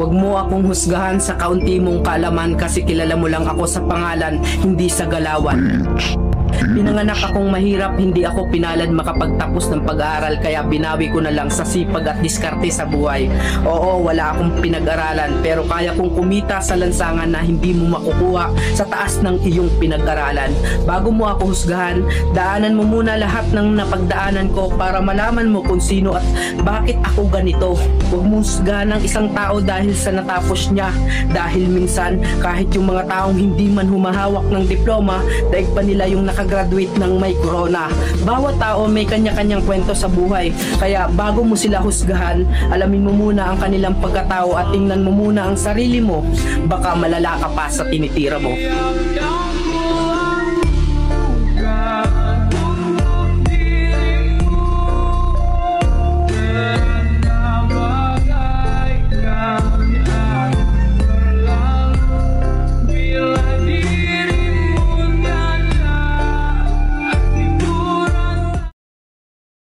Huwag mo akong husgahan sa kaunti mong kaalaman kasi kilala mo lang ako sa pangalan, hindi sa galawan. Pinanganak akong mahirap, hindi ako pinalad makapagtapos ng pag-aaral kaya binawi ko na lang sa sipag at diskarte sa buhay. Oo, wala akong pinag-aralan pero kaya kong kumita sa lansangan na hindi mo makukuha sa taas ng iyong pinag-aralan. Bago mo ako husgahan, daanan mo muna lahat ng napagdaanan ko para malaman mo kung sino at bakit ako ganito. Huwag mo husgahan ng isang tao dahil sa natapos niya, dahil minsan kahit yung mga taong hindi man humahawak ng diploma, daig pa nila yung nakagraduate ng may corona. Bawat tao may kanya-kanyang kwento sa buhay, kaya bago mo sila husgahan, alamin mo muna ang kanilang pagkatao at tingnan mo muna ang sarili mo, baka malala ka pa sa tinitira mo.